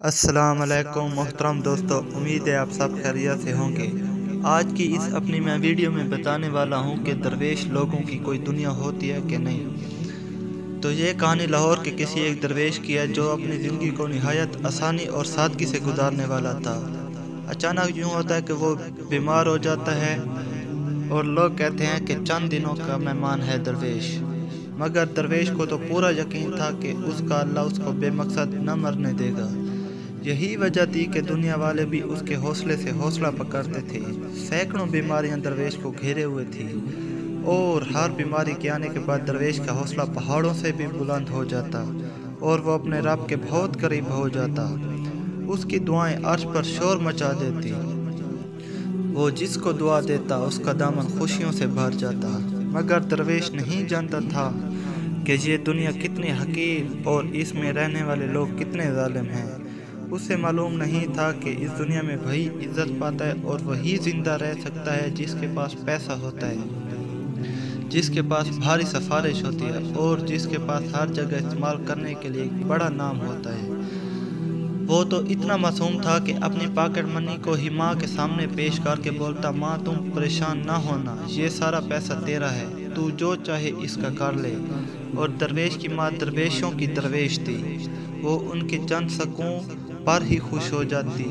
السلام علیکم محترم دوستو، امید ہے آپ سب خیریت سے ہوں گے۔ آج کی اس اپنی میں ویڈیو میں بتانے والا ہوں کہ درویش لوگوں کی کوئی دنیا ہوتی ہے کہ نہیں۔ تو یہ کہانی لاہور کے کسی ایک درویش کی ہے جو اپنی زندگی کو نہایت آسانی اور سادگی سے گزارنے والا تھا۔ اچانک یوں ہوتا ہے کہ وہ بیمار ہو جاتا ہے اور لوگ کہتے ہیں کہ چند دنوں کا مہمان ہے درویش، مگر درویش کو تو پورا یقین تھا کہ اس کا اللہ اس کو بے مقصد نہ مرنے دے گا۔ یہی وجہ تھی کہ دنیا والے بھی اس کے حوصلے سے حوصلہ پکڑتے تھے۔ سینکڑوں بیماریاں درویش کو گھیرے ہوئے تھی اور ہر بیماری کے آنے کے بعد درویش کا حوصلہ پہاڑوں سے بھی بلند ہو جاتا اور وہ اپنے رب کے بہت قریب ہو جاتا۔ اس کی دعائیں عرش پر شور مچا دیتی۔ وہ جس کو دعا دیتا اس کا دامن خوشیوں سے بھر جاتا، مگر درویش نہیں جانتا تھا کہ یہ دنیا کتنی حقیر اور اس میں رہنے والے لوگ کتنے ظالم ہیں۔ اسے معلوم نہیں تھا کہ اس دنیا میں وہی عزت پاتا ہے اور وہی زندہ رہ سکتا ہے جس کے پاس پیسہ ہوتا ہے، جس کے پاس بھاری سفارش ہوتی ہے اور جس کے پاس ہر جگہ استعمال کرنے کے لیے ایک بڑا نام ہوتا ہے۔ وہ تو اتنا معصوم تھا کہ اپنی پاکٹ منی کو ہی ماں کے سامنے پیش کر کے بولتا، ماں تم پریشان نہ ہونا، یہ سارا پیسہ تیرا ہے، تو جو چاہے اس کا کر لے۔ اور درویش کی ماں درویشوں کی درویش تھی، وہ ان کے چند سکوں پر ہی خوش ہو جاتی۔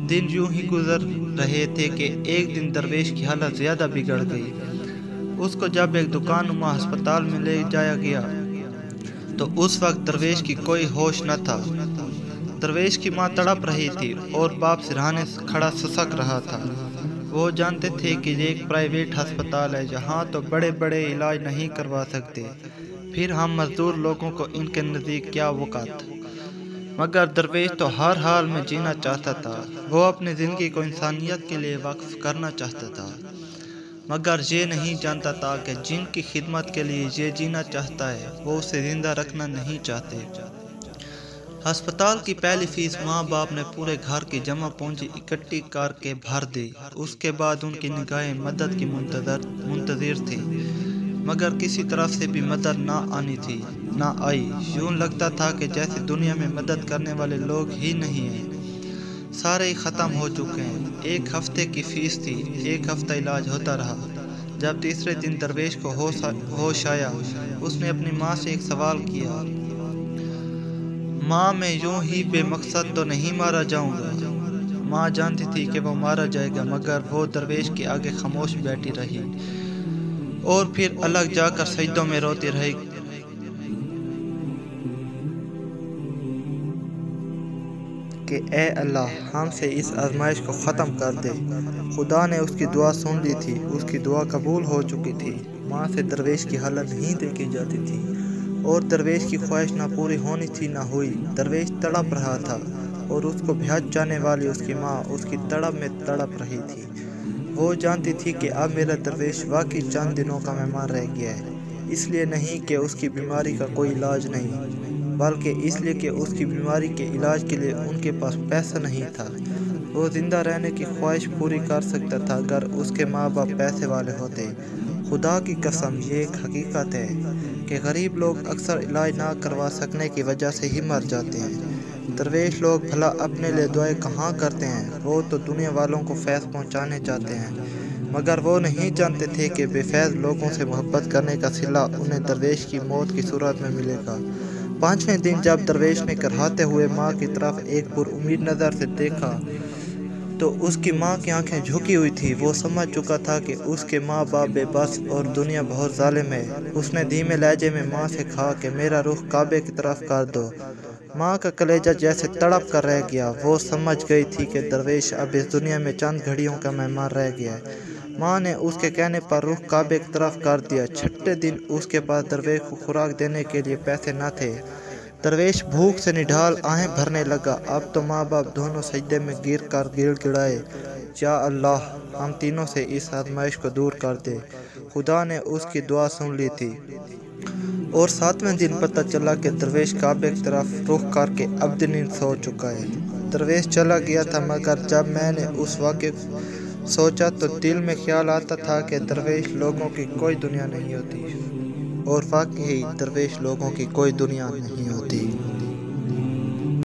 دن یوں ہی گزر رہے تھے کہ ایک دن درویش کی حالت زیادہ بگڑ گئی۔ اس کو جب ایک دکان نما ہسپتال میں لے جایا گیا تو اس وقت درویش کی کوئی ہوش نہ تھا۔ درویش کی ماں تڑپ رہی تھی اور باپ سرہانے کھڑا سسک رہا تھا۔ وہ جانتے تھے کہ یہ ایک پرائیویٹ ہسپتال ہے، یہاں تو بڑے بڑے علاج نہیں کروا سکتے، پھر ہم مزدور لوگوں کو ان کے نزدیک کیا وقت۔ مگر درویش تو ہر حال میں جینا چاہتا تھا۔ وہ اپنی زندگی کو انسانیت کے لیے وقف کرنا چاہتا تھا، مگر یہ نہیں جانتا تھا کہ جن کی خدمت کے لیے یہ جینا چاہتا ہے وہ اسے زندہ رکھنا نہیں چاہتے۔ ہسپتال کی پہلی فیس ماں باپ نے پورے گھر کی جمع پونجی اکٹھی کر کے بھر دی۔ اس کے بعد ان کی نگاہیں مدد کی منتظر تھی، مگر کسی طرف سے بھی مدد نہ آئی۔ یوں لگتا تھا کہ جیسے دنیا میں مدد کرنے والے لوگ ہی نہیں ہیں، سارے ہی ختم ہو چکے ہیں۔ ایک ہفتے کی فیس تھی، ایک ہفتہ علاج ہوتا رہا۔ جب تیسرے دن درویش کو ہوش آیا، اس نے اپنی ماں سے ایک سوال کیا، ماں میں یوں ہی بے مقصد تو نہیں مارا جاؤں گا؟ ماں جانتی تھی کہ وہ مارا جائے گا، مگر وہ درویش کے آگے خاموش بیٹھی رہی اور پھر الگ جا کر سجدوں میں روتی رہی کہ اے اللہ، ہم سے اس آزمائش کو ختم کر دے۔ خدا نے اس کی دعا سن لی تھی، اس کی دعا قبول ہو چکی تھی۔ ماں سے درویش کی حالت نہیں دیکھی جاتی تھی اور درویش کی خواہش نہ پوری ہونی تھی نہ ہوئی۔ درویش تڑپ رہا تھا اور اس کو بہت چاہنے والی اس کی ماں اس کی تڑپ میں تڑپ رہی تھی۔ وہ جانتی تھی کہ اب میرا درویش واقعی چند دنوں کا مہمان رہ گیا ہے، اس لیے نہیں کہ اس کی بیماری کا کوئی علاج نہیں، بلکہ اس لیے کہ اس کی بیماری کے علاج کے لیے ان کے پاس پیسہ نہیں تھا۔ وہ زندہ رہنے کی خواہش پوری کر سکتا تھا اگر اس کے ماں باپ پیسے والے ہوتے۔ خدا کی قسم، یہ ایک حقیقت ہے کہ غریب لوگ اکثر علاج نہ کروا سکنے کی وجہ سے ہی مر جاتے ہیں۔ درویش لوگ بھلا اپنے لیے دعائیں کہاں کرتے ہیں، وہ تو دنیا والوں کو فیض پہنچانے چاہتے ہیں، مگر وہ نہیں جانتے تھے کہ بے فیض لوگوں سے محبت کرنے کا صلہ انہیں درویش کی موت کی صورت میں ملے گا۔ پانچویں دن جب درویش نے کراہتے ہوئے ماں کی طرف ایک پر امید نظر سے دیکھا تو اس کی ماں کی آنکھیں جھکی ہوئی تھیں۔ وہ سمجھ چکا تھا کہ اس کے ماں باپ بے بس اور دنیا بہت ظالم ہے۔ اس نے دھیمے لہجے میں ماں سے کہا کہ میرا رخ کعبے کی طرف کر دو۔ ماں کا کلیجہ جیسے تڑپ کر رہ گیا۔ وہ سمجھ گئی تھی کہ درویش اب اس دنیا میں چند گھڑیوں کا مہمان رہ گیا ہے۔ ماں نے اس کے کہنے پر رخ کعبے کی طرف کر دیا۔ چھٹے دن اس کے پاس درویش کو خوراک دینے کے لیے پیسے نہ تھے۔ درویش بھوک سے نڈھال آہیں بھرنے لگا۔ اب تو ماں باپ دونوں سجدے میں گر کر گڑ گڑائے، یا اللہ، ہم تینوں سے اس آزمائش کو دور کر دے۔ خدا نے اس کی دعا سن لی تھی اور ساتویں دن پتہ چلا کہ درویش کعبے کی طرف رخ کر کے ابد نیند سو چکا ہے۔ درویش چلا گیا تھا، مگر جب میں نے اس واقعے کو سوچا تو دل میں خیال آتا تھا کہ درویش لوگوں کی کوئی دنیا نہیں ہوتی، اور واقعی درویش لوگوں کی کوئی دنیا نہیں ہوتی۔